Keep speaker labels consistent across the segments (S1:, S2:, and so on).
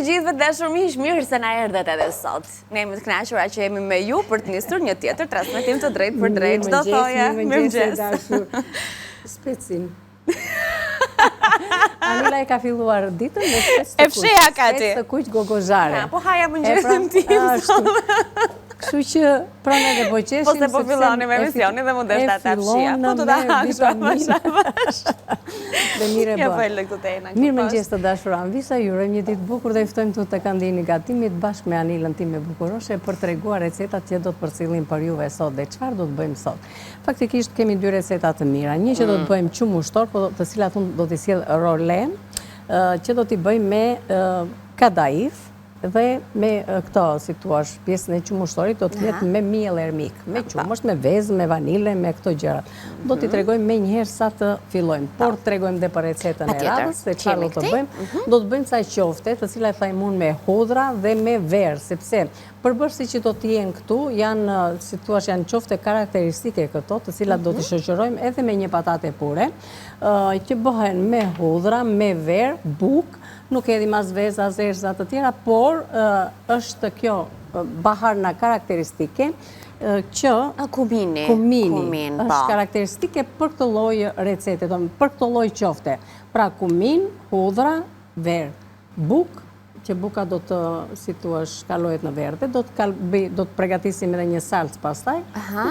S1: gjithëve dashur miq, mirë se na erdhët edhe sot. Ne jemi të kënaqura që jemi me ju për të nisur një tjetër transmetim të drejtë për drejtë. Çdo thoja, mirëmëngjes.
S2: Specin. Anila e ka filluar ditën me spec të kuq.
S1: E fsheha Kati.
S2: Spec të kuq gogozhare.
S1: Po haja mëngjesin tim.
S2: Kështu që pranë edhe po qeshim.
S1: Po se po filloni me emisionin dhe mund të shta ta fshia. Po të da hashë.
S2: Dhe mire
S1: ja
S2: bë.
S1: bëjnë këtu te ena.
S2: Mirëmëngjes të dashura. Visa ju urojmë një ditë bukur dhe ftojmë këtu të Kandini Gatimit bashkë me Anilën time bukuroshe për treguar recetat që do të përcjellim për juve sot dhe çfarë do të bëjmë sot. Faktikisht kemi dy receta të mira. Një që do të bëjmë qumë ushtor, po të cilat unë do t'i sjell role, që do t'i bëjmë me kadaif dhe me këto, si tuash, pjesën e qumushtorit do të jetë me miell ermik, me qumësht, me vezë, me vanile, me këto gjërat. Do t'i tregojmë me njëherë sa të fillojmë, por tregojmë dhe për recetën e radhës, se çfarë do të bëjmë. Do të bëjmë ca qofte, të cilat thajmë unë me hudhra dhe me verë, sepse përbërësi që do të jenë këtu, janë, si tuash, janë qofte karakteristike këto, të cilat do t'i shoqërojmë edhe me një patate pure, që bëhen me hudhra, me verë, bukë. Nuk edhim as vezë, as erza të tjera, por është kjo baharna karakteristike që kumini është karakteristike për këtë lloj recete, për këtë lloj qofte. Pra kumin, hudhra, verë, bukë, që buka do të, si thua, shkalohet në verde, do të përgatisim edhe një salcë pastaj,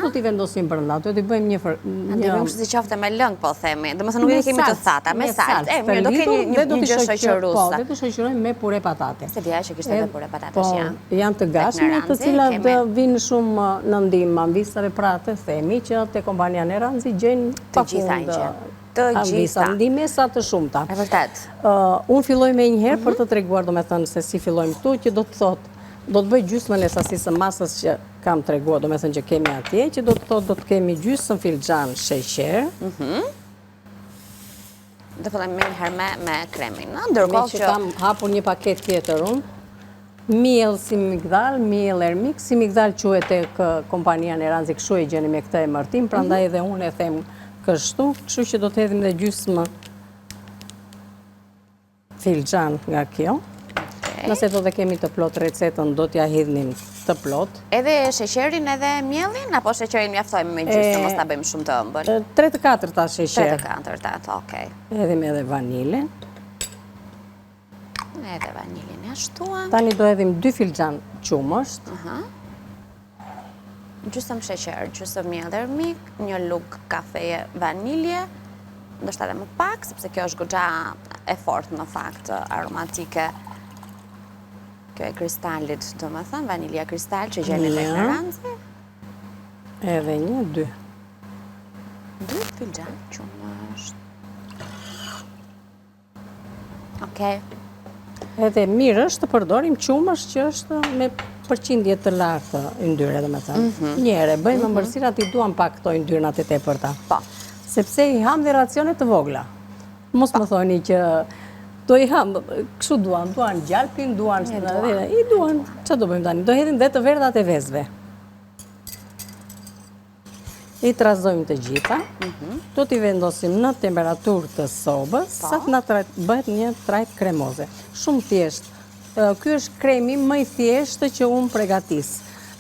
S2: do t'i vendosim brenda, do t'i bëjmë një
S1: bëjmë kështu si qofte me lëng, po themi, domethënë nuk e kemi të thata, me salcë. Mirë, do kemi një gjë shoqëruese.
S2: Po, dhe të shoqërojmë me pure patate.
S1: Se dija që kishte edhe pure patatesh janë.
S2: Janë të gatshme, të cilat vinë shumë në ndihmë ambisave, pra të themi që te kompania Neranzi gjejnë
S1: pakund të gjitha.
S2: Ndihmë sa të shumta.
S1: E vërtet.
S2: Unë filloj me njëherë për të treguar, domethënë se si fillojmë këtu, që do të thotë, do të bëj gjysmën e sasisë së masës që kam treguar, domethënë që kemi atje, që do të thotë do të kemi gjysmë filxhan sheqer.
S1: Do fillojmë me njëherë me kremin, ëh, ndërkohë që
S2: kam hapur një paketë tjetër unë. Miell si migdal, miell ermik, si migdal quhet tek kompania Neranzi, kështu e gjeni me këtë emërtim, prandaj edhe unë e them kështu, kështu që do të hedhim dhe gjysmë filxhan nga kjo. Nëse do të kemi të plot recetën, do t'ja hedhnim të plot.
S1: Edhe sheqerin edhe miellin, apo sheqerin mjaftojmë me gjysmë, mos ta bëjmë shumë të ëmbël?
S2: 3/4 sheqer.
S1: 3/4, okej.
S2: Hedhim edhe vanile.
S1: Edhe vanilin ja shtuam.
S2: Tani do hedhim 2 filxhan qumësht.
S1: Gjysmë sheqer, gjysmë miell ermik, një lugë kafeje vanilje, ndoshta edhe më pak, sepse kjo është goxha e fortë në fakt aromatike. Kjo e kristalit, domethënë, vanilja kristal që gjeni tek Neranzi.
S2: Edhe 2
S1: filxhan qumësht. Okej.
S2: Edhe mirë është të përdorim qumësht që është me përqindje të lartë yndyre, domethënë. Njëherë bëjmë ëmbëlsirat i duan pak këto yndyrnat e tepërta.
S1: Po.
S2: Sepse i ham dhe racione të vogla. Mos më thoni që do i ham, kështu duan gjalpin, i duan, çfarë do bëjmë tani? Do hedhim dhe të verdhat e vezëve. I trazojmë të gjitha, do t'i vendosim në temperaturë të sobës, sa të na bëhet një trajt kremoze. Shumë thjesht. Ky është kremi më i thjeshtë që unë përgatis.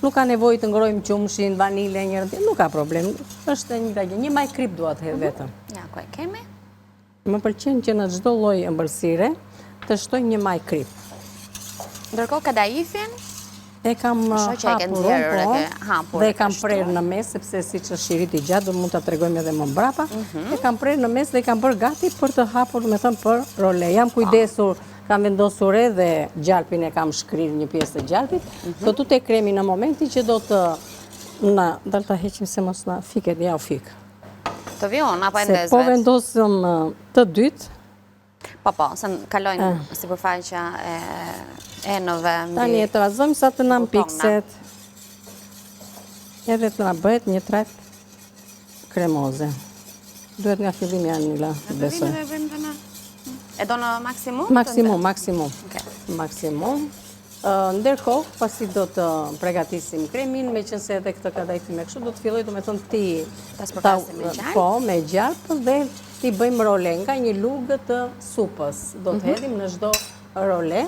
S2: Nuk ka nevojë të ngrojmë qumshin, vanile, nuk ka problem. Është një maj krip duat hedh vetëm.
S1: Ja, ku e kemi?
S2: Më pëlqen që në çdo lloj ëmbëlsire të shtoj një maj krip.
S1: Ndërkohë kadaifin
S2: e kam hapur dhe e kam prerë në mes, sepse siç është shiriti gjatë, do mund ta tregojmë edhe më mbrapa. E kam prerë në mes dhe e kam bërë gati për të hapur, domethënë për role. Jam kujdesur, kam vendosur edhe gjalpin, e kam shkrirë një pjesë të gjalpit. Këtu te kremi në momentin që do të dal ta heqim se mos na fiket, ja u fik.
S1: Të vion apo e ndezvet?
S2: Se po vendosëm të dytë.
S1: Po, se kalojnë sipërfaqja e enëve.
S2: Tani e trazojmë sa të na pikset. Edhe të na bëhet një trajt kremoze. Duhet nga fillimi Anila, besoj.
S1: E do në maksimum?
S2: Maksimum. Ndërkohë, pasi do të përgatisim kremin, me qënëse edhe këtë kadajfi me kështu, do të filloj domethënë ti me gjalp dhe ti bëjmë role nga një lugë të supës. Do të hedhim në çdo role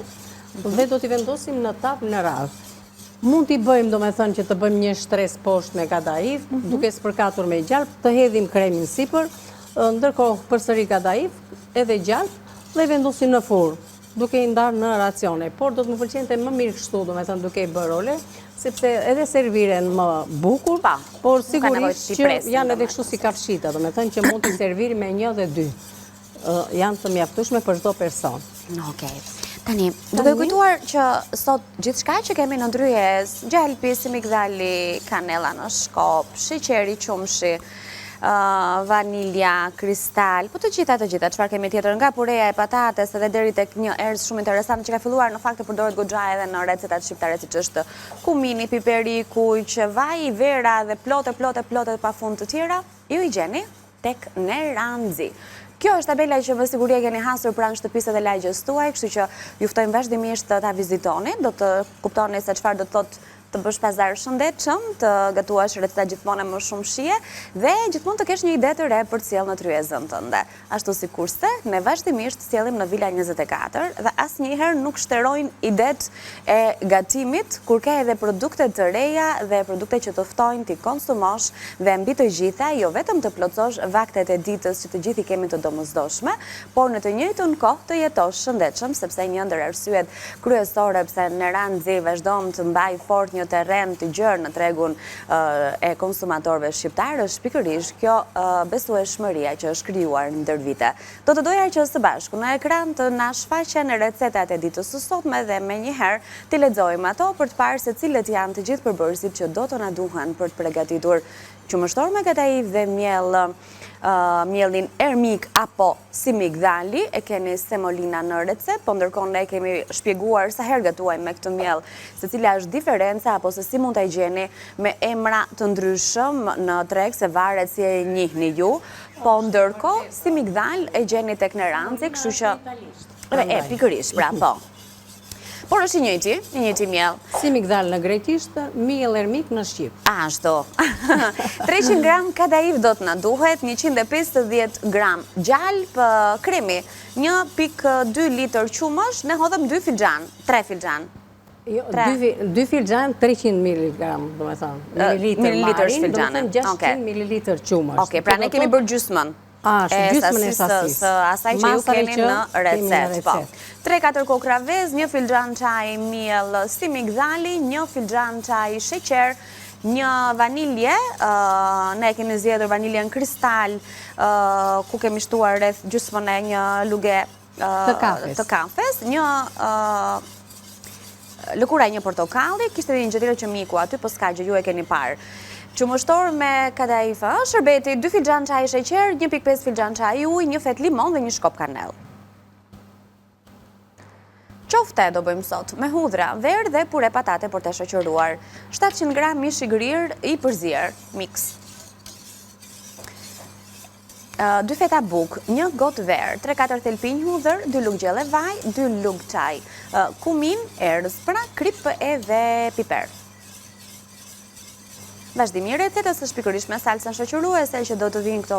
S2: dhe do t'i vendosim në tavë në radhë. Mund t'i bëjmë, do me thënë që të bëjmë një shtres poshtë me kadaif, duke spërkatur me gjalp, të hedhim kremin sipër, ndërkohë përsëri kadaif, edhe gjalp, dhe vendosim në furrë, duke i ndarë në racione. Por do të më pëlqente më mirë kështu, do me thënë duke i bërë role, sepse edhe serviren më bukur, por sigurisht që janë edhe kështu si kafshita, do me thënë që mund t'i serviri me 1 dhe 2. Janë të mjaftueshme për çdo person.
S1: Okej. Tani, duke kujtuar që sot gjithçka që kemi në ndryes, gjalpi, simigdali, kanella në shkop, sheqeri, qumshi, vanilja, kristal, po të gjitha, çfarë kemi tjetër nga pureja e patates edhe deri tek një erës shumë interesante që ka filluar në fakt të përdoret goxha edhe në recetat shqiptare siç është kumini, piperi, kuq, vaj, vera dhe plotë pafund të tjera, ju i gjeni tek Neranzi. Kjo është tabela që me siguri e keni hasur pranë shtëpisë dhe lagjes tuaj, kështu që ju ftojmë vazhdimisht ta vizitoni, do të kuptoni se çfarë do të thotë të bësh pazar shëndetshëm, të gatuash receta gjithmonë më shumë shije dhe gjithmonë të kesh një ide të re për të sjellë në tryezën tënde. Ashtu sikurse ne vazhdimisht sjellim në Vila 24 dhe asnjëherë nuk shterojnë idet e gatimit kur ke edhe produkte të reja dhe produkte që të ftojnë ti konsumosh dhe mbi të gjitha jo vetëm të plotësosh vaktet e ditës që të gjithë i kemi të domosdoshme, por në të njëjtën kohë të jetosh shëndetshëm, sepse një ndër arsyet kryesore pse Neranzi vazhdon të mbajë fort një terren të gjerë në tregun e konsumatorëve shqiptarë është pikërisht kjo besueshmëria që është krijuar ndër vite. Do të doja që së bashku në ekran të na shfaqen recetat e ditës së sotme dhe menjëherë t'i lexojmë ato për të parë se cilët janë të gjithë përbërësit që do të na duhen për të përgatitur qumështor me kadaif dhe mielin ermik apo simigdali, e keni semolina në recet, po ndërkohë ne kemi shpjeguar sa herë gatuajmë me këtë miell, se cila është diferenca apo se si mund ta gjeni me emra të ndryshëm në treg, se varet si e njihni ju, po ndërkohë simigdal e gjeni tek Neranzi, kështu që pikërisht, pra po. Por është i njëjti miell.
S2: Simigdal në greqisht, miell ermik në shqip.
S1: Ashtu. 300 gram kadaif do të na duhet, 150 gram gjalp kremi, 1.2 litër qumësh, ne hodhëm 2 filxhan, 3 filxhan.
S2: 2 filxhan, 300 mg, do me thënë, mililitër marin, do me thënë 600 ml qumësh.
S1: Oke, pra ne kemi bërë gjysmën.
S2: Gjysmën e sasisë.
S1: Së asaj që ju keni në recet. 3-4 kokra vez, 1 filxhan çaj miell simigdali, 1 filxhan çaj sheqer, 1 vanilje, ne kemi zgjedhur vaniljen kristal, ku kemi shtuar rreth gjysmën e një luge të kafes, 1 lëkura e 1 portokalli, kishte edhe një gjë tjetër që miku aty, po s'ka gjë, ju e keni parë. Qumështor me kadaifa, shërbeti 2 filxhan çaj sheqer, 1.5 filxhan çaj ujë, 1 fet limon dhe 1 shkop kanell. Qofte do bëjmë sot me hudhra, verë dhe pure patate për të shoqëruar. 700 gram mish i grir i përzier, mix. 2 feta buk, 1 gotë verë, 3-4 thelpinj hudhër, 2 lugë gjelle vaj, 2 lugë çaj, kumin, erës, pra, krip edhe piper. Vazhdimi i recetës është pikërisht me salsën shoqëruese që do të vinë këto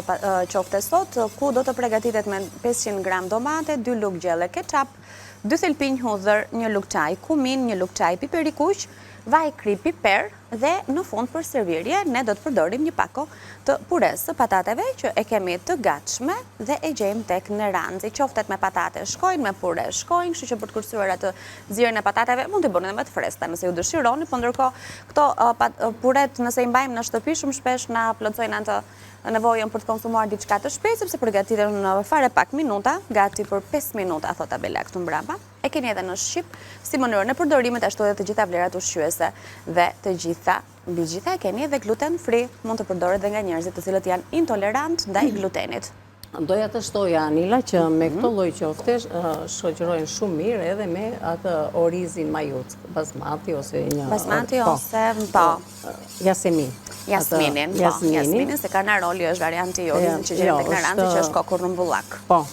S1: qofte sot, ku do të përgatitet me 500 gram domate, 2 lugë gjelle ketchup, 2 thelpinj hudhër, 1 lugë çaj kumin, 1 lugë çaj piper i kuq, vaj, krip, piper dhe në fund për servirje ne do të përdorim një pako të pures së patateve që e kemi të gatshme dhe e gjejmë tek Neranzi. Qoftet me patate shkojnë, me pure shkojnë, kështu që për të kursyer atë zierën e patateve mund t'i bëni edhe me të freskëta nëse ju dëshironi, por ndërkohë këto puret nëse i mbajmë në shtëpi shumë shpesh na plotsojnë atë nevojën për të konsumuar diçka të shpejtë, sepse përgatiten në fare pak minuta, gati për 5 minuta, thot tabela këtu mbrapa. E keni edhe në shqip, si mënyrën e përdorimit, ashtu edhe të gjitha vlerat ushqyese dhe të gjitha, mbi gjitha e keni edhe gluten free, mund të përdoret dhe nga njerëzit të cilët janë intolerant ndaj glutenit.
S2: Doja të shtoja, Anila, që me këto lloj qoftesh shoqërojnë shumë mirë edhe me atë orizin majuc, basmati ose një...
S1: Basmati ose, po. Jasminin, se karnaroli është varianti i orizin që gjenë tek Neranzi, që është kokur rumbullak.
S2: Po.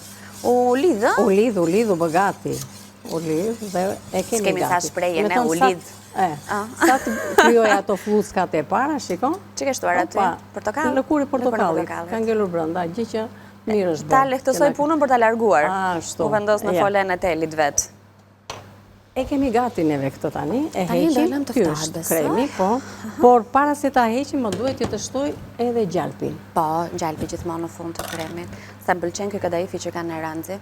S1: U lidhë?
S2: U lidhë bëgati. U lidhë dhe e kemi gati.
S1: S'kemi sa shprehje, ne u lidhë.
S2: Sa të kryoj ato fluskat e para, shikon?
S1: Që ke shtuar aty? Portokall?
S2: Lëkuri portokallit, ka ngelur brenda, gjë që mirë është bërë.
S1: Ta lehtësoj punën për ta larguar.
S2: Ashtu.
S1: U vendos në folen e telit vetë.
S2: E kemi gati neve këtë tani, e
S1: Tani
S2: heqim,
S1: dalëm të
S2: ky
S1: ftohtë,
S2: është
S1: besoj.
S2: kremi, po, por para se ta heqim, më duhet që të shtoj edhe gjalpin.
S1: Po, gjalpi gjithmonë në fund të kremit. Sa më pëlqen ky kadaifi që kanë në ranxi.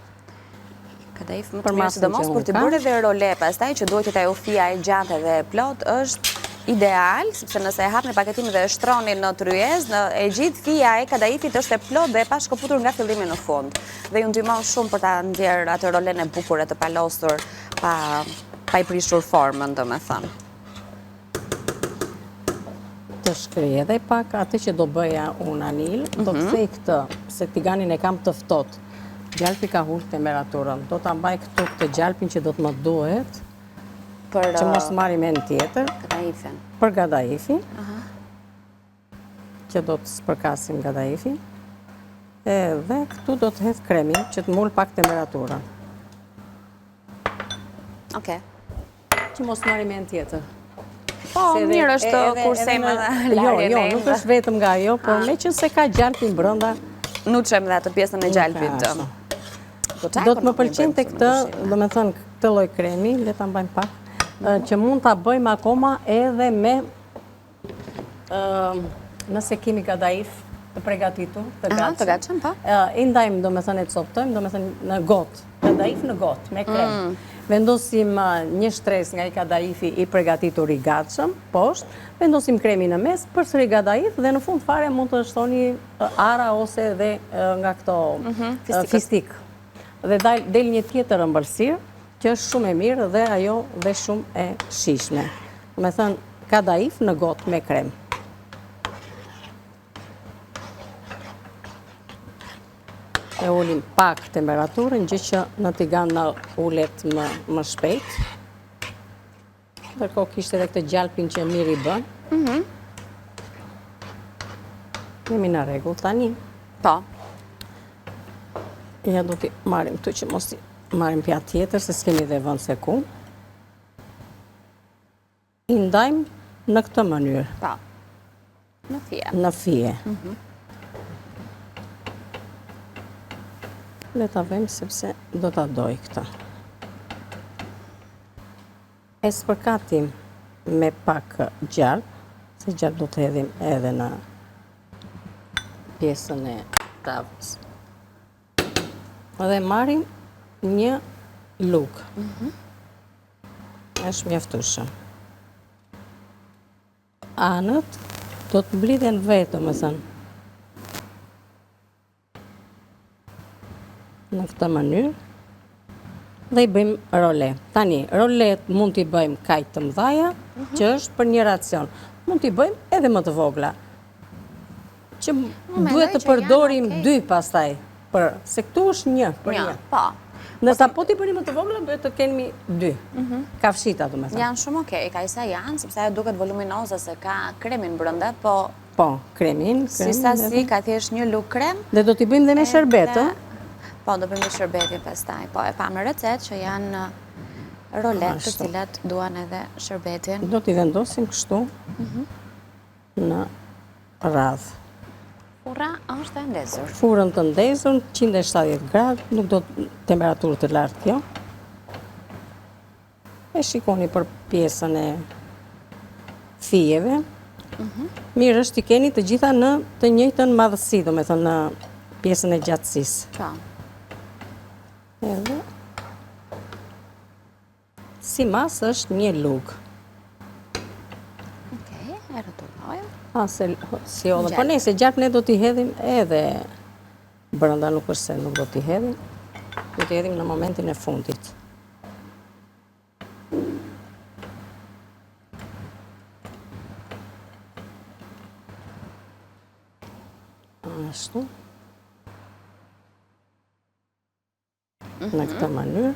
S1: Kadaif më të
S2: Për
S1: mirë,
S2: masën
S1: sidomos
S2: që
S1: për
S2: unë
S1: të
S2: kam.
S1: bërë edhe role, pastaj që duhet që ajo fija e gjatë dhe e plot është ideal, sepse nëse e hapni paketimin dhe e shtroni në tryez, e gjithë fija e kadaifit është e plot dhe e pa shkëputur nga fillimi në fund. Dhe ju ndihmon shumë për ta nxjerrë atë rolen e bukur e të palosur, pa i prishur formën, domethënë.
S2: Të shkrej edhe pak atë që do bëja unë anil, do të thej këtë, se tiganin e kam të ftohtë. Gjalpi ka hullë temperaturën. Do të mbaj këtu këtë gjalpin që do të më duhet,
S1: Për
S2: që mos marri me në tjetër,
S1: kadaifin.
S2: për gadaifin, që do të spërkasim gadaifin, edhe këtu do të hedh kremin, që të mull pak temperaturën,
S1: Okej.
S2: që mos marri me në tjetër.
S1: Po, mirë është kursejmë dhe larjen e
S2: Jo, nuk është vetëm nga jo, por me që se ka gjalpin brënda,
S1: nuçem dhe atë pjesën e gjalpit.
S2: do të më pëlqen të këtë, do me thënë këtë lloj kremi, le ta mbajmë pak, që mund ta bëjmë akoma edhe me, nëse kemi kadaif të përgatitur, të
S1: gatshëm, po.
S2: I ndajmë, do me thënë e coptojmë, do me thënë në gotë, kadaif në gotë, me krem. Vendosim një shtres nga i kadaifi i përgatitur i gatshëm, poshtë, vendosim kremi në mes, përsëri kadaif dhe në fund fare mund të shtoni ara ose dhe nga këto fistik. Dhe del një tjetër ëmbëlsirë, që është shumë e mirë dhe ajo dhe shumë e shishme. Me thënë, kadaif në gotë me krem. E ullim pak temperaturën, gjë që në tigan në ullet më shpejt. Ndërkohë kishte edhe këtë gjalpin që mirë i bën. Jemi në rregull tani.
S1: Po.
S2: Ja do t'i marim të që mos t'i marim pjatë tjetër, se s'kemi dhe vënd se ku. I ndajmë në këtë mënyrë.
S1: Po. Në fije.
S2: Në fije. Le ta vëjmë sepse do ta doj këta. E spërkatim me pak gjalp, se gjalp do të hedhim edhe në pjesën e tavës. Dhe marrim një lugë. Është mjaftueshëm. Anët do të mblidhen vetë, me thënë. Në këtë mënyrë. Dhe i bëjmë role. Tani, rolet mund t'i bëjmë kaq të mëdhaja, që është për një racion. Mund t'i bëjmë edhe më të vogla. Që duhet të përdorim 2 pastaj. Se këtu është një për një.
S1: Po.
S2: Nësa po t'i bëni më të vogla, duhet të kemi 2. Kafshita, do me thënë.
S1: Janë shumë okej, ka isa janë, sepse ajo duket voluminoze se ka kremin brenda, po
S2: Po, kremin.
S1: si sasi ka thjesht një lugë krem.
S2: Dhe do t'i bëjmë dhe me shërbetë.
S1: Po, do bëjmë shërbetin pastaj. Po, e pamë recetë që janë rolet të cilat duan edhe shërbetin.
S2: Do t'i vendosim kështu në radhë.
S1: Furra është e ndezur.
S2: Furrën të ndezur, 170 gradë, nuk do temperaturë të lartë kjo. E shikoni për pjesën e fijeve. Mirë është t'i keni të gjitha në të njëjtën madhësi, do me thënë në pjesën e gjatësisë.
S1: Po.
S2: Edhe si masë është një lugë.
S1: Okej, e rrotulojmë.
S2: Si odhe, po ne, se gjarp ne do t'i hedhim edhe brënda, nuk është se nuk do t'i hedhim, do t'i hedhim në momentin e fundit. Ashtu. Në këtë mënyrë.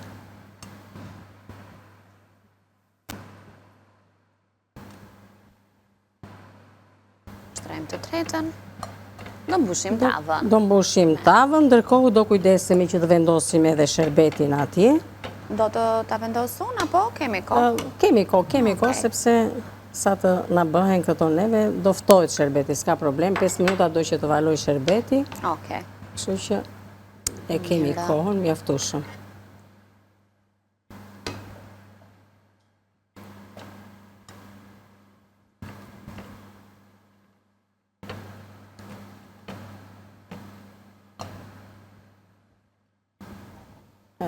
S1: Shtrojmë të tretën. Do mbushim tavën.
S2: Do mbushim tavën, ndërkohë do kujdesemi që të vendosim edhe shërbetin atje.
S1: Do të ta vendosun, apo kemi kohë?
S2: Kemi kohë, sepse sa të na bëhen këto neve, do ftohet shërbeti, s'ka problem, 5 minuta do që të valoj shërbeti.
S1: Okej.
S2: Kështu që e kemi kohën mjaftueshëm.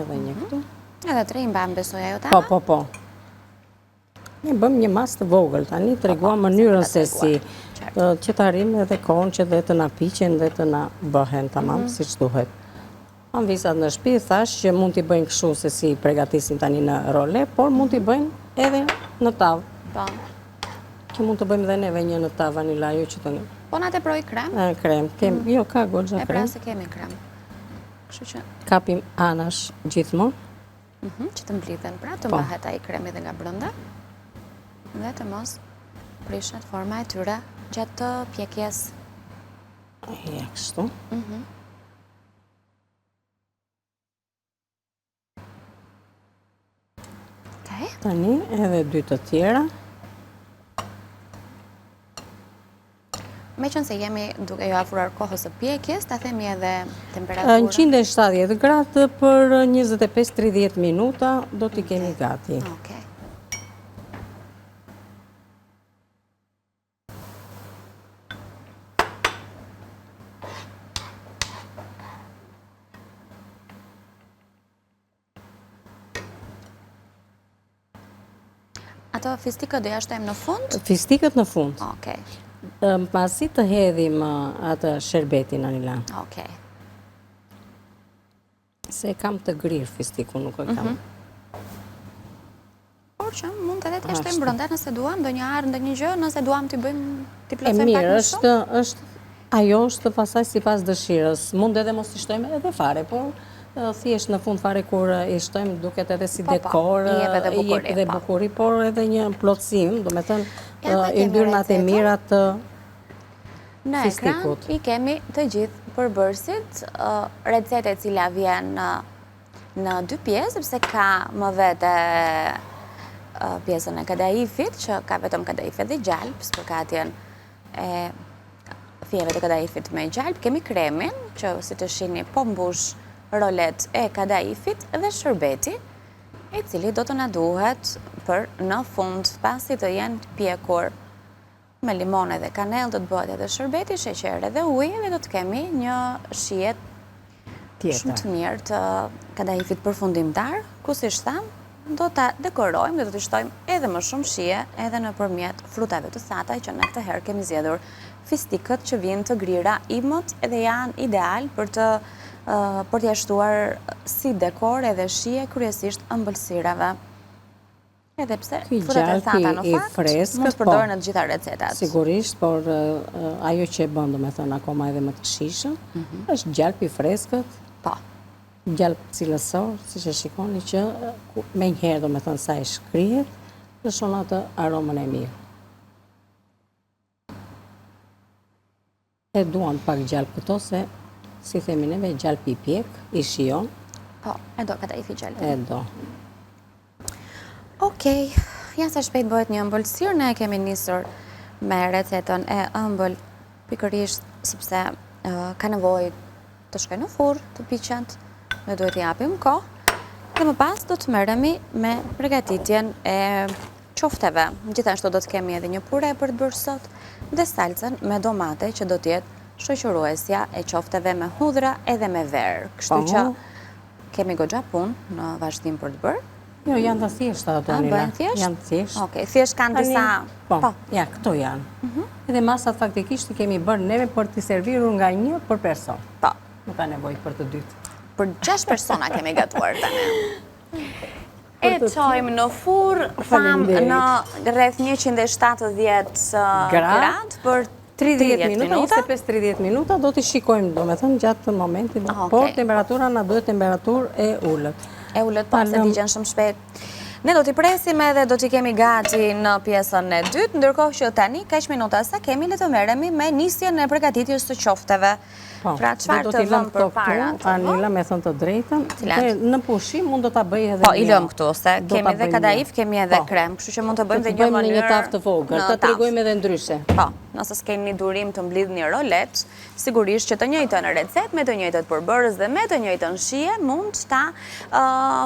S2: edhe një këtu.
S1: Edhe 3 i mbam besoj ajo ta?
S2: Po. Ne bëm një mas të vogël, tani të reguam mënyrën se si që të arim edhe kohën që dhe të na piqen dhe të na bëhen tamam si që duhet. Am visat në shtëpi, thash që mund t'i bëjnë kështu se si përgatisim tani në role, por mund t'i bëjnë edhe në tavë.
S1: Po.
S2: Që mund të bëjmë dhe neve një në tavë vanila, jo që të një.
S1: Po na te proj krem?
S2: Krem, jo ka goxha krem.
S1: E pra se kemi krem. Kështu që...
S2: Kapim anash gjithmonë.
S1: Që të mblidhen pra, të mbahet ai kremi dhe nga brenda. Dhe të mos prishet forma e tyre gjatë të pjekjes.
S2: Ja, kështu. Tani edhe 2 të tjera.
S1: Me qënë se jemi duke jo afurar kohës së pjekjes, ta themi edhe temperaturën.
S2: 170 gradë për 25-30 minuta do t'i kemi gati.
S1: Okej. Ato fistikët do ja shtojmë në fund?
S2: Fistikët në fund.
S1: Okej.
S2: Pasi të hedhim atë sherbetin, Anila.
S1: Okej.
S2: Se kam të grirë fistiku, nuk e kam.
S1: Por që mund edhe t'ja shtojmë brenda nëse duam, do një arë, ndë një gjë, nëse duam t'i bëjmë, t'i plotësojmë pak më shumë?
S2: Ajo është pasaj si pas dëshirës. Mund edhe mos t'i shtojmë edhe fare, por thjesht në fund fare kur i shtojmë duket edhe si dekor, i jep edhe bukuri, por edhe një plotësim, do me thënë i ndyrnat e mira të fistikut.
S1: Në ekran i kemi të gjithë përbërësit, recete cila vjen në 2 pjesë, sepse ka më vete pjesën e kadaifit, që ka vetëm kadaif dhe gjalp, spërkatjen e fjeve të kadaifit me gjalp. Kemi kremin, që si të shini po mbush rolet e kadaifit dhe shërbeti, i cili do të na duhet për në fund, pasi të jenë pjekur me limone dhe kanel, do të bëhet edhe shërbeti, sheqer dhe ujë, dhe do të kemi një shijet shumë të mirë të kadaifit përfundimtar, ku si shtam, do të dekorojmë dhe do të shtojmë edhe më shumë shije edhe në përmjet frutave të thata, që në këtë herë kemi zgjedhur fistikët që vinë të grira imët edhe janë ideal për t'ja shtuar si dekor edhe shije kryesisht ëmbëlsirave. Edhe pse frutat e thata në fakt mund të përdorën në të gjitha recetat.
S2: Sigurisht, por ajo që e bën, do me thënë, akoma edhe më të shishëm, është gjalp i freskët.
S1: Po.
S2: Gjalp cilësor, si që shikoni që me njëherë, do me thënë, sa e shkrihet, dhe shonë atë aromën e mirë. E duan pak gjalp këto se, si themi neve, gjalp i pjek, i shion.
S1: Po, e do kadaifi gjalp.
S2: E do.
S1: Okej, ja sa shpejt bëhet një ëmbëlsirë, ne kemi nisur me recetën e ëmbël, pikërisht sepse ka nevojë të shkojë në furrë, të piqet, dhe duhet t'i japim kohë, dhe më pas do të merremi me përgatitjen e qofteve. Gjithashtu do të kemi edhe një pure për të bërë sot, dhe salcën me domate që do t'jetë shoqëruesja e qofteve me hudhra edhe me verë. Kështu që kemi goxha punë në vazhdim për të bërë.
S2: Jo, janë të thjeshta ato, Anila.
S1: Bëhen thjesht?
S2: Janë thjesht.
S1: Okej, thjesht kanë disa...
S2: Po, ja, këto janë. Edhe masat faktikisht i kemi bërë neve për t'i serviru nga 1 për person.
S1: Po.
S2: Nuk ka nevojë për të dytë.
S1: Për 6 persona kemi gatuar tani. E çojmë në furrë, thamë në rreth 170 gradë për 30 minuta.
S2: 25-30 minuta do t'i shikojmë, do me thënë, gjatë momentit, por temperatura na duhet temperaturë e ullët.
S1: E ullët, po, se t'i gjenë shumë shpejt. Ne do t'i presim edhe do t'i kemi gati në pjesën e dytë, ndërkohë që tani, kaq minuta sa kemi, le të merremi me nisjen e përgatitjes së qofteve. Pra, çfarë të vëmë përpara?
S2: Anila, me thënë të drejtën, në pushim mund do ta bëj edhe.
S1: Po, i lëm këtu, se kemi edhe kadaif, kemi edhe krem, kështu që mund të bëjmë dhe një mënyrë
S2: një tavë të vogël, ta tregojmë edhe ndryshe.
S1: Po, nëse s'keni një durim të mblidhni rolet, sigurisht që të njëjtën recet me të njëjtët përbërës dhe me të njëjtën shije mund ta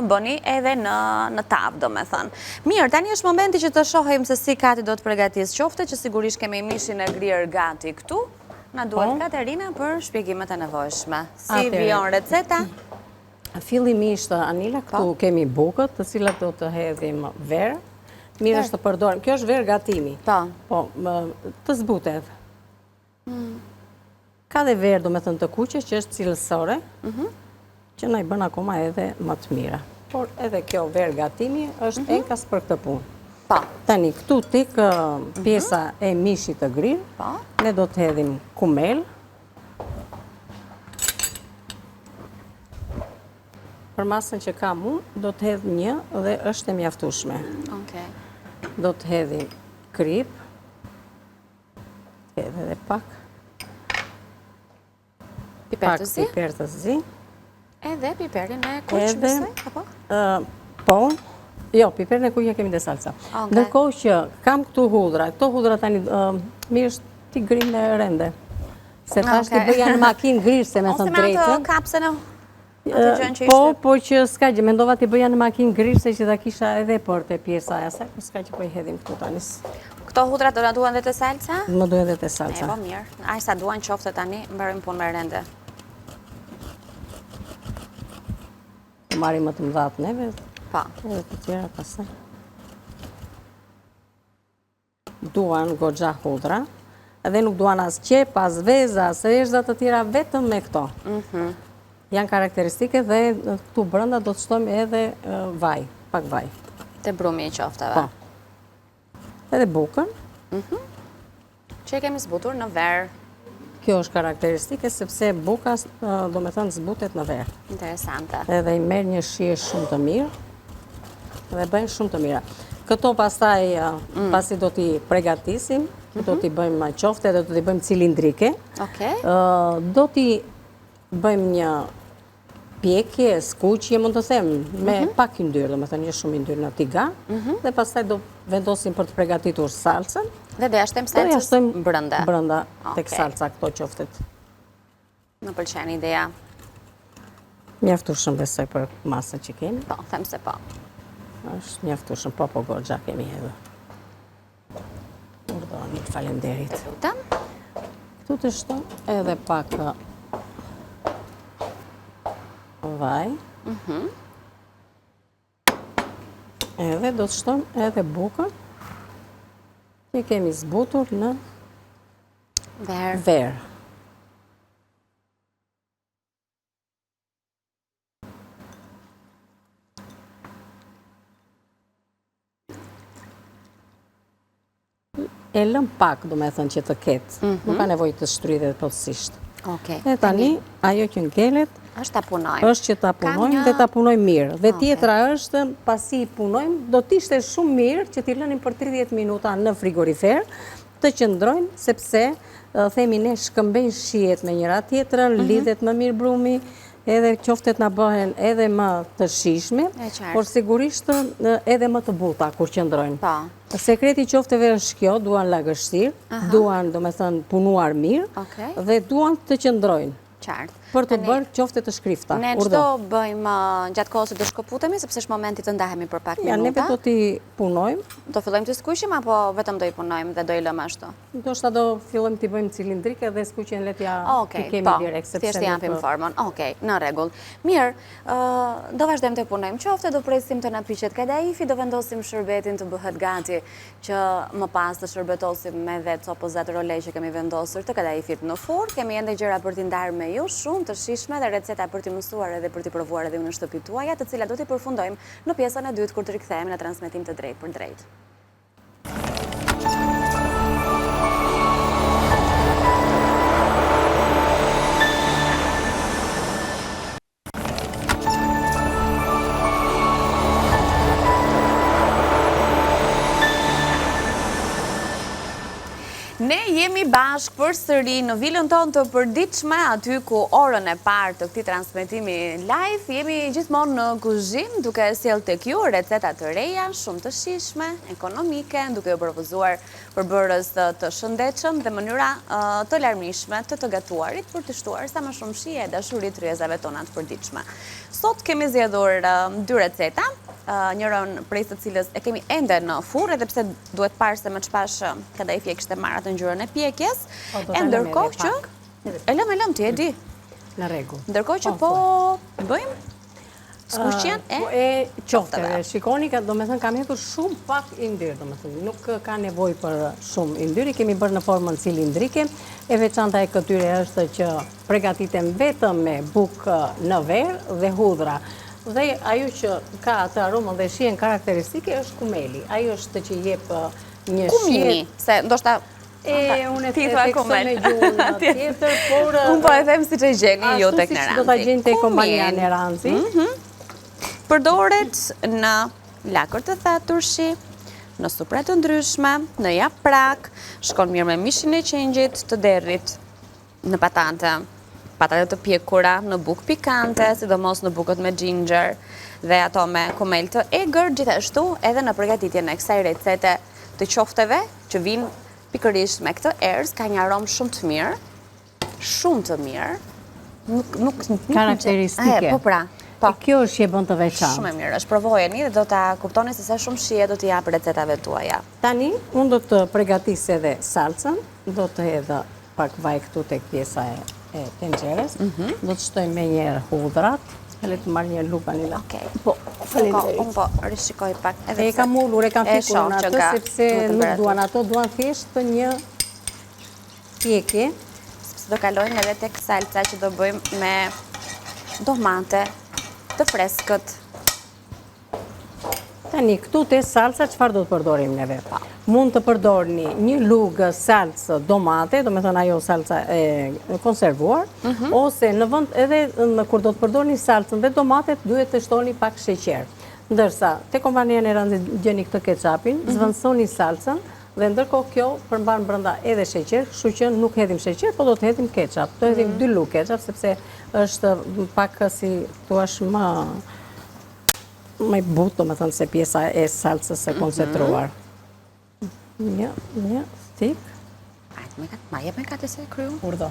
S1: bëni edhe në tavë, do me thënë. Mirë, tani është momenti që të shohim se si Kati do të përgatis qofte, që sigurisht kemi mishin e grirë gati këtu. Na duhet Katerina për shpjegimet e nevojshme. Si vijon receta?
S2: Fillimisht, Anila, këtu kemi bukët, të cilat do të hedhim verë. Mirë është të përdorim. Kjo është verë gatimi. Po, të zbutet. Ka dhe verë, do me thënë të kuqe, që është cilësore, që na i bën akoma edhe më të mira. Por edhe kjo verë gatimi është enkas për këtë punë. Tani, këtu tik pjesa e mishit të grirë, ne do të hedhim kumel. Për masën që kam unë, do të hedhim një dhe është e mjaftueshme. Do të hedhim krip, edhe dhe pak
S1: piper të zi,
S2: edhe
S1: piperin e kuq, mësoj?
S2: Po, jo, piperin e kuq ja kemi dhe salsa. Ndërkohë që kam këtu hudra, këto hudra tani mirë është ti grinë me rende. Se tash ti bëja në makinë grirë, se me thënë drejtë.
S1: Ose me ato kapsën
S2: Po që s'ka gjë, mendova t'i bëja në makinë grirë, se që da kisha edhe për të pjesa asaj, po s'ka që po i hedhim këtu tanis.
S1: Këto hudra do na duan dhe të salsa?
S2: Më duan dhe të salsa.
S1: Po mirë, aq sa duan qofte tani, mbarojmë punë me rende.
S2: Të marrim më të mëdhat neve.
S1: Po.
S2: Edhe të tjera pasaj. Duan goxha hudra, edhe nuk duan as qep, as veza, as rrezza të tjera, vetëm me këto. Janë karakteristike dhe këtu brenda do të shtojmë edhe vaj, pak vaj.
S1: Te brumi i qofteve.
S2: Po. Edhe bukën.
S1: Që e kemi zbutur në verë.
S2: Kjo është karakteristike sepse buka do me thënë zbutet në verë.
S1: Interesante.
S2: Edhe i merr një shije shumë të mirë dhe bëjnë shumë të mira. Këto pastaj, pasi do t'i përgatisim, do t'i bëjmë qofte, do t'i bëjmë cilindrike. Do t'i bëjmë një pjekje, skuqje, mund të them, me pak yndyrë, do me thënë një shumë yndyrë në tiga, dhe pastaj do vendosim për të përgatitur salsën.
S1: Dhe do jashtojmë salsës brenda.
S2: Brenda tek salsa këto qoftet.
S1: Më pëlqen ideja.
S2: Mjaftueshëm besoj për masën që kemi.
S1: Po, them se po.
S2: Është mjaftueshëm, po goxha kemi edhe. Urdhoni, faleminderit.
S1: Lutem.
S2: Këtu të shton edhe pak vaj. Edhe do të shtojmë edhe bukën që kemi zbutur në verë. E lëm pak, do me thënë që të ketë. Nuk ka nevojë të shtrydhet plotësisht. E tani, ajo që ngelet,
S1: është ta punojmë.
S2: Është që ta punojmë dhe ta punojmë mirë. Dhe tjetra është, pasi punojmë, do t'ishte shumë mirë që t'i lënim për 30 minuta në frigorifer, të qëndrojnë, sepse themi ne shkëmbejnë shijet me njëra tjetrën, lidhet më mirë brumi, edhe qoftet na bëhen edhe më të shishme, por sigurisht edhe më të buta kur qëndrojnë. Sekreti qofteve është kjo, duan lagështirë, duan, do me thënë, punuar mirë, dhe duan të qëndrojnë. Për të bërë qofte të shkrifta.
S1: Ne qdo bëjmë gjatë kohës të shkëputemi, sepse është momentit të ndahemi për pak minuta.
S2: Neve do t'i punojmë.
S1: Do fillojmë të skuqim, apo vetëm do i punojmë dhe do i lëmë ashtu?
S2: Do shta do fillojmë t'i bëjmë cilindrike dhe skuqin letja t'i kemi direkt.
S1: Thjesht japim formën. Okej, në regull. Mirë, do vazhdojmë të punojmë qofte, do presim të na prishet kadaifi, do vendosim shërbetin të bëhet gati që më pas të shërbetosim me dhe copozat rolej që kemi vendosur të kadaifit në furrë. Kemi ende gjëra për t'i ndarë me ju, shumë të shishme dhe receta për t'i mësuar edhe për t'i provuar edhe në shtëpi tuaja, të cilat do t'i përfundojmë në pjesën e dytë kur të rikthehemi në transmetim të drejt për drejt. Ne jemi bashkë për sëri në vilën tonë të përditshme, aty ku orën e parë të këtij transmetimi live, jemi gjithmonë në kuzhinë, duke sjellë tek ju receta të reja, shumë të shijshme, ekonomike, duke u propozuar përbërës të shëndetshëm dhe mënyra të larmishme të gatuarit për të shtuar sa më shumë shije e dashuri të rrezave tona të përditshme. Sot kemi zgjedhur 2 receta, njërën prej së cilës e kemi ende në furrë, edhe pse duhet parë se më çpash kadaifi e kishte marrë atë ngjyrën e pjekjes, e ndërkohë që e lëm ti e di.
S2: Në rregull.
S1: Ndërkohë që po bëjmë skuqjen
S2: e qofteve. Shikoni, do me thënë kam hetur shumë pak yndyr, do me thënë. Nuk ka nevoj për shumë yndyr, i kemi bërë në formën cilindrike. E veçanta e këtyre është që pregatitem vetëm me bukë në verë dhe hudhra. Dhe ajo që ka atë aromën dhe shijen karakteristike është kumeli. Ajo është që jep një
S1: kumini, se ndoshta
S2: unë e tekso me gjunë tjetër, por...
S1: Unë po e them si që gjeni ju tek Neranzi.
S2: Ashtu si që do të gjenë të kompania Neranzi.
S1: Përdoret në lakër të thaturshi, në supra të ndryshme, në japrak, shkon mirë me mishin e qengjit të derrit, në patate të pjekura, në bukë pikante, sidomos në bukët me ginger, dhe ato me kumel të egër, gjithashtu edhe në përgatitjen e kësaj recete të qofteve që vinë pikërisht me këtë erës, ka një aromë shumë të mirë, nuk
S2: karakteristike.
S1: Po pra.
S2: Kjo është që e bën të veçantë.
S1: Shumë e mirë, është provojeni dhe do të kuptoni se sa shumë shije do t'i japë recetave tuaja.
S2: Tani, unë do të pregatis edhe salcën, do të edhe pak vaj këtu tek pjesa e tenxeres, do të shtojmë me njerë hudrat, le të marrë një luk vanila. Po,
S1: unë po rishikoj pak.
S2: E kam ullur, e kam fikur në atë, sepse nuk duan ato, duan thjesht një pjekje.
S1: Sepse do kalojmë edhe tek salca që do bëjmë me domate të freskët.
S2: Tani, këtu të salsa, qëfar do të përdorim neve? Mund të përdorni një lugë salcë domate, do me thënë ajo salca e konservuar, ose në vënd edhe kur do të përdorni salcën dhe domatet, duhet të shtoni pak sheqer. Ndërsa, te kompania Neranzi gjeni këtë ketchupin, zvëndsoni salcën, dhe ndërkohë kjo përmban brenda edhe sheqer, kështu që nuk hedhim sheqer, po do të hedhim ketchup. Do hedhim 2 lugë ketchup, sepse është pak si thuash më i butë, do me thënë se pjesa e salcës e koncentruar. Një stik.
S1: Ma jep me kate se kryu?
S2: Urdo.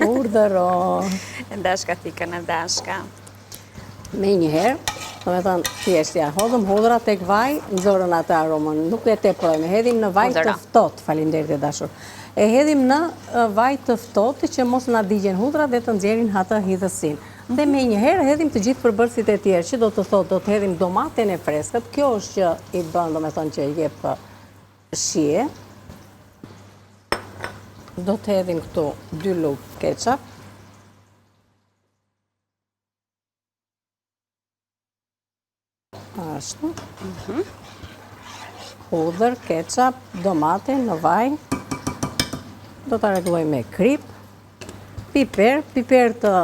S2: Urdëro.
S1: E dashka thikën e dashka.
S2: Me njëherë, do me thënë thjeshtja, hodhëm hudra tek vaj, nëzorën atë aromën, nuk e teprojme, hedhim në vaj të ftohtë, falinderit e dashur. E hedhim në vaj të ftohtë që mos na digjen hudra dhe të nxjerrin atë hidhësin. Dhe me njëherë hedhim të gjithë përbërësit e tjerë, që do të thotë, do të hedhim domaten e freskët, kjo është që i bën, do me thënë që i jep shije. Do të hedhim këtu 2 lugë ketchup. Ashtu. Hudër, ketchup, domate në vaj. Do të rregulloj me krip. Piper të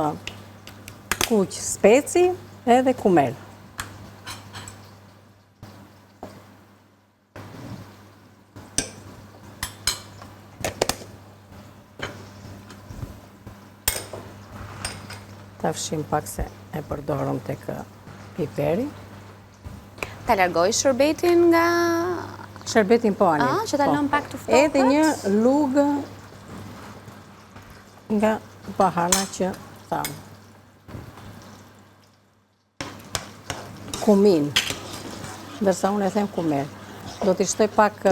S2: kuq speci edhe kumel. Ta fshim pak se e përdorëm tek piperi.
S1: Ta largoj shërbetin nga...
S2: Shërbetin po, Ani.
S1: Që ta lëm pak të ftohtë?
S2: Edhe një lugë nga bahana që thamë. Kumin. Ndërsa unë e them kumel. Do t'i shtoj pak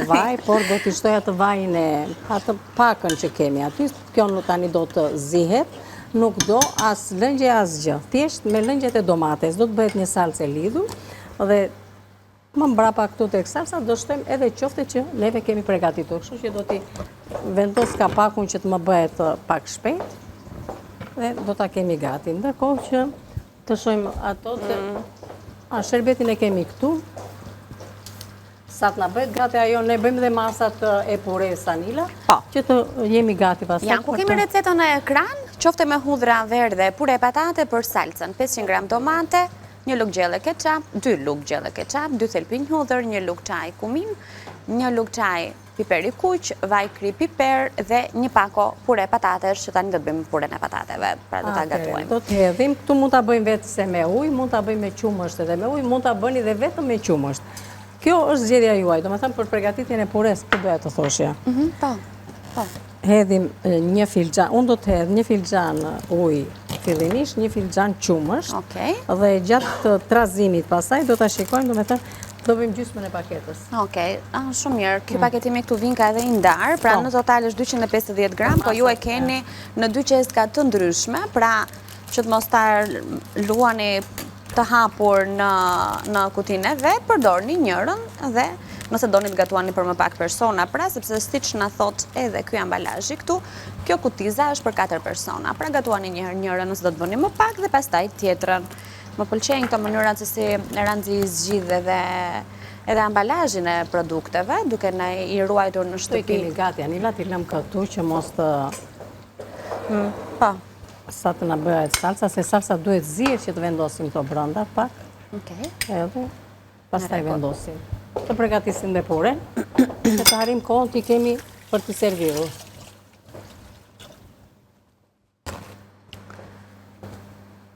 S2: vaj, por do t'i shtoj atë vajin e atë pakën që kemi aty. Kjo nuk tani do të zihet. Nuk do as lëngje as gjë. Thjesht me lëngjet e domates. Do të bëhet një salcë e lidhur. Dhe më mbrapa këtu të salsa do shtojmë edhe qofte që neve kemi pregatitur. Kështu që do t'i vendos kapakun që të më bëhet pak shpejt dhe do t'a kemi gati. Ndërkohë që të shojmë ato të... Shërbetin e kemi këtu. Sa të na bëhet gati ajo, ne bëjmë dhe masat e pure sanila, që të jemi gati pasat.
S1: Janë, ku kemi recetën në ekran, qofte me hudhra verde, pure patate për salcën, 500 gram domate, 1 lugë gjelle ketchup, 2 lugë gjelle ketchup, 2 thelpinj hudhër, 1 lugë çaj kumin, 1 lugë çaj piper i kuq, vaj kri piper dhe 1 pako pure patatesh, që tani do të bëjmë puren e patateve, pra do ta gatuajmë.
S2: Do të hedhim, këtu mund ta bëjmë vetë se me ujë, mund ta bëjmë me qumësht edhe me ujë, mund ta bëni dhe vetëm me qumësht. Kjo është zgjedhja juaj, do me thëmë për përgatitjen e pures, këtë doja të thoshja.
S1: Po.
S2: Hedhim 1 filxhan, unë do të hedh 1 filxhan ujë fillimisht, 1 filxhan qumësht, dhe gjatë të trazimit pasaj do të shikojmë, do me thëmë, do bëjmë gjysmën e paketës.
S1: Shumë mirë. Ky paketimi këtu vin ka edhe i ndarë, pra në total është 250 gram, po ju e keni në 2 qeska të ndryshme, pra që të mos ta luani të hapur në kutinë e vet, përdorni njërën dhe nëse doni të gatuani për më pak persona, pra sepse siç na thot edhe ky ambalazhi këtu, kjo kutiza është për 4 persona. Pra gatuani njërën nëse do të bëni më pak dhe pastaj tjetrën. Më pëlqejnë këto mënyrat se si Eranzi zgjidh edhe ambalazhin e produkteve, duke na i ruajtur në
S2: Të
S1: shtëpi.
S2: kemi gati, Anila, t'i lëm këtu që mos të...
S1: Po.
S2: Sa të na bëhet salsa, se salsa duhet zirë që të vendosim të brënda pak,
S1: Okej.
S2: edhe pastaj vendosim. Të përgatisim dhe puren, që të harim kohën t'i kemi për të serviru.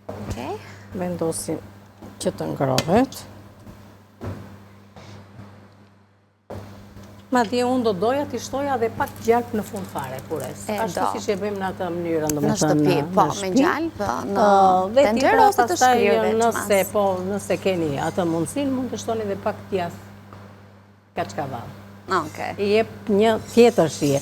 S1: Okej.
S2: Vendosim që të ngrohet. Ma dje unë do doja t'i shtoja dhe pak gjalp në fund fare, pures. Ashtu si që e bëjmë në atë mënyrën,
S1: Në shtëpi, po, me gjalp, në tenxher ose të shkrirë
S2: nëse, po, nëse keni atë mundësin, mund të shtoni dhe pak tjas kaçkavall.
S1: Okej.
S2: I jep një tjetër shije.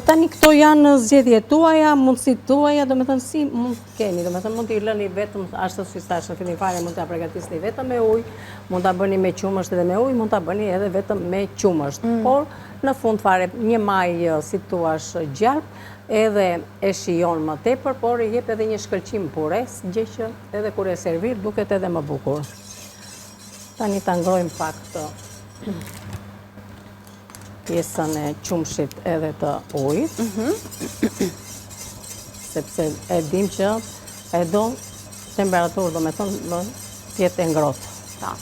S2: Tani këto janë zgjedhjet tuaja, mundësit tuaja, do me thënë si mund të keni, do me thënë mund t'i lëni vetëm, ashtu si thash në fillim fare, mund t'a përgatisni vetëm me ujë, mund t'a bëni me qumësht edhe me ujë, mund t'a bëni edhe vetëm me qumësht. Por në fund fare një maj, si thuash, gjalp, edhe e shijon më tepër, por i jep edhe një shkëlqim pures, gjë që edhe kur e servir duket edhe më bukur. Tani ta ngrojmë pak të pjesën e qumshit edhe të ujit, sepse e dim që e do temperaturë, do me thonë, tjetë e ngrohtë.
S1: Po.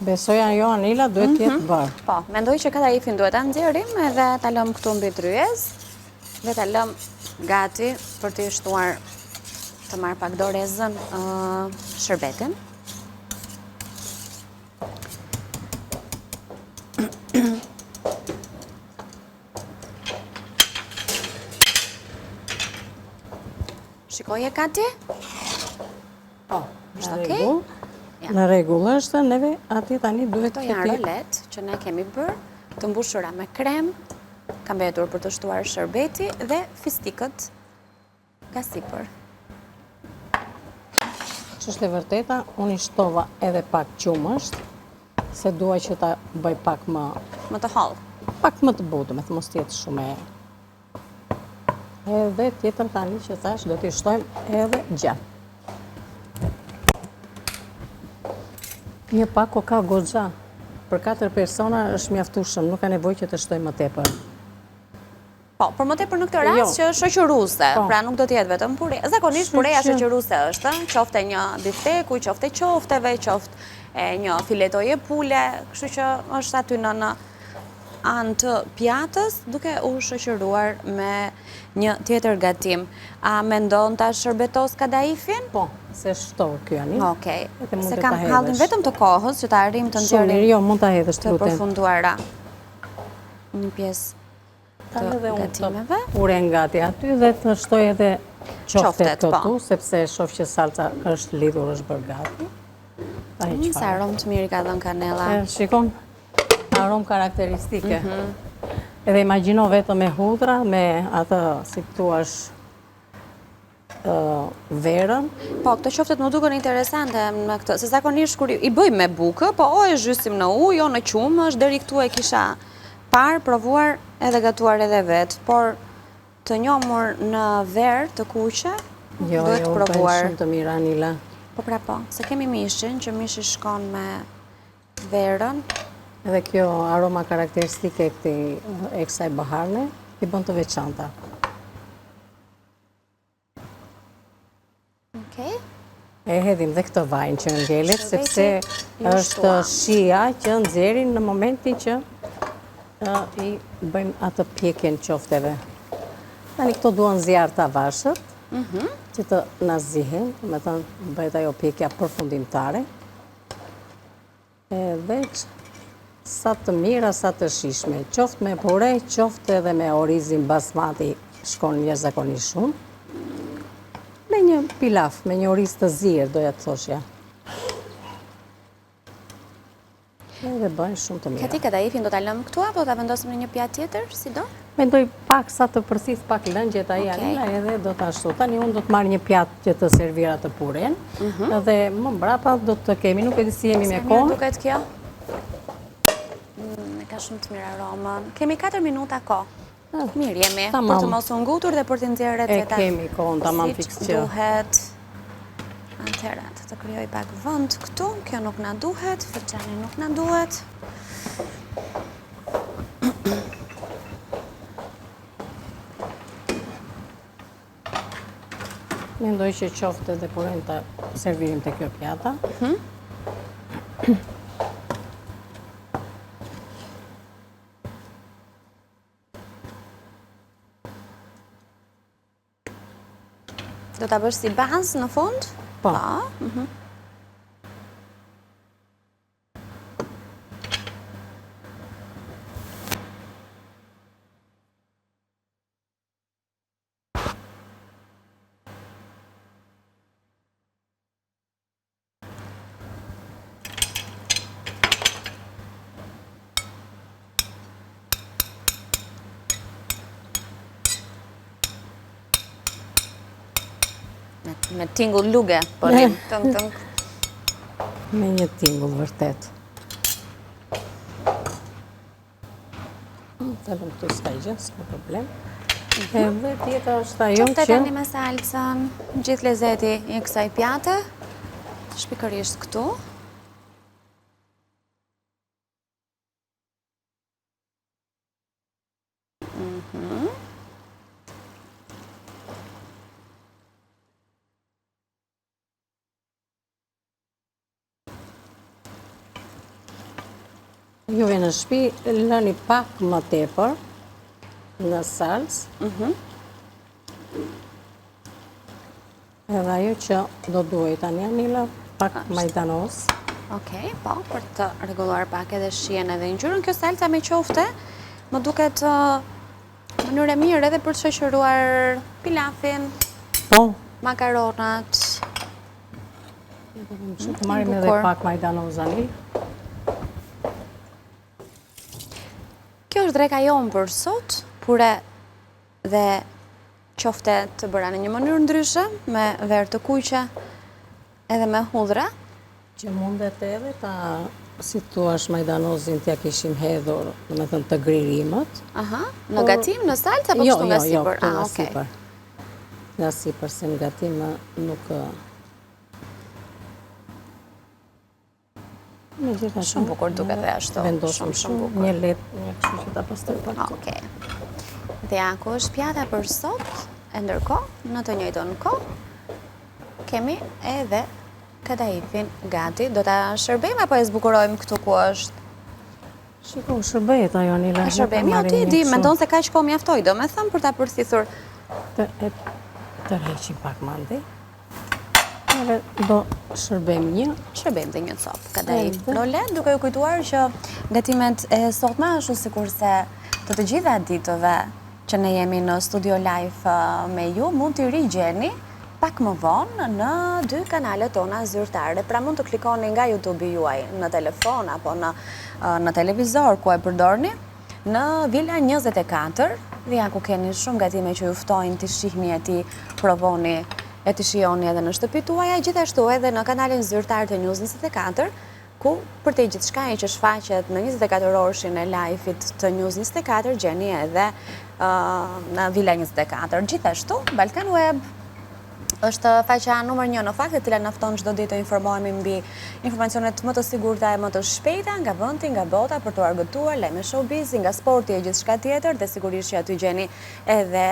S2: Besoja jo, Anila, duhet tjetë bërë.
S1: Po, mendoj që këta ifin duhet ta nxjerrim edhe ta lëm këtu mbi tryez dhe ta lëm gati për të shtuar të marr pak dorezën shërbetin. Shikoje Kati?
S2: Po,
S1: Është
S2: në
S1: okej?
S2: rregull. Në rregull është, neve ati tani duhet
S1: Këto
S2: të
S1: janë
S2: tjetë.
S1: rolet që ne kemi bërë, të mbushura me krem, ka mbetur për të shtuar shërbeti dhe fistikët ka sipër.
S2: Që është e vërteta, unë i shtova edhe pak qumësht, se dua që ta bëj pak më
S1: Më të hollë.
S2: pak më të butë, me të mos tjetë shumë e. Edhe tjetër tani që thash, do t'i shtojmë edhe gjatë. Një pak o ka goxha. Për 4 persona është mjaftueshëm, nuk ka nevojë që të shtojmë më tepër.
S1: Po, për më tepër në këtë rast që është shoqëruese, pra nuk do të jetë vetëm pure. Zakonisht pureja shoqëruese është, qofte një bifteku, qofte qofteve, qofte një filetoje pule, kështu që është aty në anë të pjatës, duke u shoqëruar me një tjetër gatim. A mendon ta shërbetos kadaifin?
S2: Po, se shtohë kjo ani.
S1: Okej.
S2: Edhe mund
S1: Se
S2: të
S1: kam
S2: ta
S1: hallin
S2: hedhësh.
S1: vetëm të kohës që ta arrim të
S2: Shumë mirë,
S1: nxjerrim
S2: jo, mund ta hedhësh
S1: të
S2: lutem.
S1: përfunduara një pjesë
S2: Tani
S1: të
S2: edhe unë
S1: gatimeve.
S2: të uren gati aty dhe të shtoj edhe qoftet
S1: Qoftet, po.
S2: këtu, sepse shoh që salca është lidhur, është bërë gati. Ta heq
S1: Sa
S2: fare.
S1: aromë të mirë ka dhënë kanella.
S2: Shikon, aromë karakteristike. Edhe imagjino vetëm me hudra, me atë, si thuash, verën.
S1: Po, këto qoftet më duken interesante në këtë, se zakonisht kur i bëjmë me bukë, po o e zhysim në ujë, o në qumë, është deri këtu e kisha parë, provuar edhe gatuar edhe vetë, por të njohur në verë të kuqe,
S2: Jo,
S1: duhet
S2: jo,
S1: provuar.
S2: shumë të mira, Anila.
S1: Po pra po, se kemi mishin, që mishi shkon me verën,
S2: Edhe kjo aroma karakteristike e kësaj baharne, i bën të veçanta.
S1: okej?
S2: E hedhim dhe këtë vajnë që ngjelet,
S1: Shërbeti
S2: sepse
S1: ju
S2: është
S1: shtuam.
S2: shia që nxjerrin në momentin që i bëjmë atë pjekjen qofteve. Tani këto duan zjarë të avashët, që të na zihen, me thënë bëhet ajo pjekja përfundimtare. Edhe sa të mira, sa të shishme. Qoftë me pure, qoftë edhe me orizin basmati shkon një zakonisht shumë. Me një pilaf, me një oriz të zirë, doja të thoshja. Edhe bëjnë shumë të mira.
S1: Këti kadajifin do t'a lëmë këtu, apo do t'a vendosim në një pjatë tjetër, si do?
S2: Mendoj pak sa të përsis pak lëngjet a Janila edhe do të ashtu. Tani unë do të marrë një pjatë që të servira të puren, edhe më mbrapa do të kemi, nuk e di si jemi me kohë.
S1: Duket kjo? Ka shumë të mirë aromën. Kemi 4 minuta kohë. Mirë jemi, për të mos u ngutur dhe për të nxjerrë recetat.
S2: E kemi kohën, tamam fiks që.
S1: Duhet. Atëherë, të krijoj pak vend këtu, kjo nuk na duhet, fërçani nuk na duhet.
S2: Mendoj që qoftë edhe puren të servirim të kjo pjata.
S1: Do t'a bësh si bazë në fund?
S2: Po.
S1: Me tingull luge, po rim, tëng.
S2: Me një tingull, vërtet. Të lëmë të s'ka gjë, s'ka problem. Edhe tjeta është ajo që...
S1: Qofte tani me salcën, gjithë lezeti i kësaj pjate, shpikërisht këtu.
S2: Juve në shtëpi lëni pak më tepër në salcë. Edhe ajo që do duhet tani Anila, pak majdanoz.
S1: Okej, po, për të rregulluar pak edhe shijen edhe ngjyrën. Kjo salca me qofte më duket mënyrë e mirë edhe për të shoqëruar pilafin, makaronat.
S2: Të marrim edhe pak majdanoz Anil.
S1: Kjo është dreka jonë për sot, pure dhe qofte të bëra në një mënyrë ndryshe, me verë të kuqe edhe me hudhra.
S2: Që mundet edhe ta, si thuash majdanozin, t'ja kishim hedhur, do me thënë të gririmët.
S1: Aha, në gatim, në salca, apo kështu nga sipër?
S2: Jo, këtu nga sipër. Nga sipër, se në gatim nuk...
S1: Shumë bukur duke dhe ashtu.
S2: Vendosëm shumë, një letë, një kështu që ta pastër pak.
S1: Okej. Dhe ako është pjata për sot, e ndërkohë, në të njëjtën kohë, kemi edhe kadaifin gati. Do ta shërbejmë apo e zbukurojmë këtu ku është?
S2: Shiko, shërbejet ajo një lërgjë.
S1: Shërbejmë, jo ti di, mendon se kaq kohë mjaftoi, do me thëmë për ta përthithur.
S2: Të rreqim pak mandi. Do shërbejmë një.
S1: Shërbejmë dhe një copë kadaif lole, duke ju kujtuar që gatimet e sotme ashtu sikurse të gjitha ditëve që ne jemi në studio live me ju, mund t'i rigjeni pak më vonë në 2 kanalet tona zyrtare. Pra mund të klikoni nga YouTube-i juaj në telefon apo në televizor ku e përdorni, në Villa 24, dhe ja ku keni shumë gatime që ju ftojnë t'i shihni e t'i provoni e të shijoni edhe në shtëpi tuaja, gjithashtu edhe në kanalin zyrtar të News 24, ku për të gjithçka që shfaqet në 24 orëshin e live-it të News 24, gjeni edhe në Villa 24. Gjithashtu, Balkan Web është faqja numër 1 në fakt, e cila na fton çdo ditë të informohemi mbi informacionet më të sigurta e më të shpejta nga vendi, nga bota, për të argëtuar lajme showbiz, nga sporti e gjithçka tjetër, dhe sigurisht që aty gjeni edhe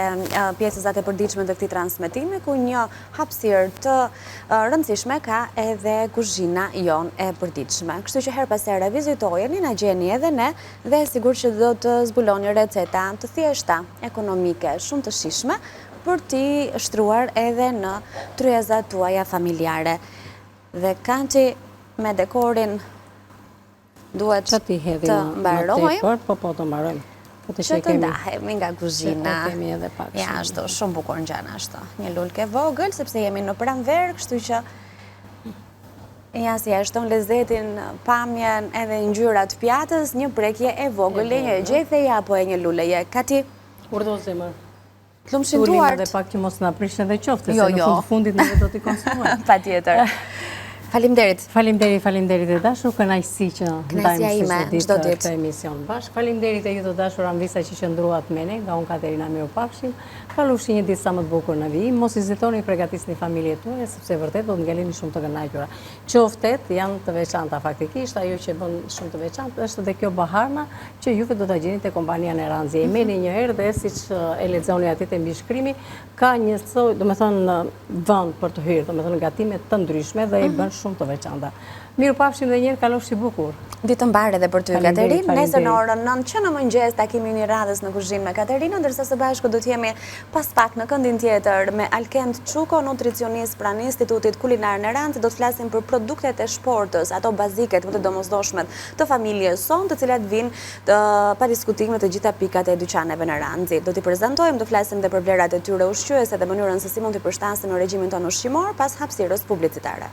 S1: pjesëzat e përditshme të këtij transmetimi, ku një hapësirë të rëndësishme ka edhe kuzhina jon e përditshme. Kështu që her pas here vizitojeni, na gjeni edhe ne, dhe sigurisht që do të zbuloni receta të thjeshta, ekonomike, shumë të shijshme, për t'i shtruar edhe në tryezat tuaja familjare. Dhe kanti me dekorin duhet
S2: Që ti hedhim
S1: të
S2: më
S1: mbarojmë,
S2: tepër, po të mbarojmë. Po të
S1: që të
S2: kemi.
S1: ndahemi nga kuzhina.
S2: Që kemi edhe pak
S1: Ja,
S2: shumë.
S1: ashtu, shumë bukur në gjana ashtu. Një lulke vogël, sepse jemi në pranverë, kështu që ja si ashton lezetin, pamjen edhe ngjyrat pjatës, një prekje e vogël, e një gjetheje apo e një luleje. Ka ti
S2: Urdo zemër.
S1: të lumë
S2: Tulim
S1: shintuart.
S2: edhe pak që mos na prishën dhe qofte,
S1: Jo,
S2: se në
S1: jo.
S2: fund fundit ne do t'i konsumojmë.
S1: Pa tjetër. Faleminderit.
S2: Faleminderit e dashur, kënaqësi që
S1: Kënaqësia ime, çdo ditë.
S2: këtë emision bashkë. Faleminderit e ju të dashur Anvisa që qëndruat me ne, nga unë Katerina mirupafshim. Kalofshi një ditë sa më të bukur në vijim. Mos hezitoni, përgatisni familjet tuaja, sepse vërtet do të ngeleni shumë të kënaqura. Qoftet janë të veçanta faktikisht, ajo që bën shumë të veçantë është edhe kjo baharna që juve do ta gjeni te kompania Neranzi. E merrni një herë dhe siç e lexoni aty te mbishkrimi, ka një soi, domethënë vend për të hyrë, domethënë gatime të ndryshme dhe i bën shumë të veçanta. Mirupafshim dhe një herë, kalofshi bukur.
S1: Ditë mbarë edhe për ty,
S2: Faleminderit,
S1: Katerinë. Nesër në
S2: faleminderit.
S1: orën 9 që në mëngjes takimi një radhës në kuzhinë me Katerinë, ndërsa së bashku do të jemi pas pak në këndin tjetër me Alkend Çuko, nutricionist pranë Institutit Kulinar Neranzi. Do të flasim për produktet e shportës, ato baziket më të domosdoshmet të familjes son, të cilat vinë pa diskutim në të gjitha pikat e dyqaneve Neranzi. Do t'i prezantojmë, do flasim dhe për vlerat e tyre ushqyese dhe mënyrën se si mund t'i përshtasin në regjimin tonë ushqimor pas hapësirës publicitare.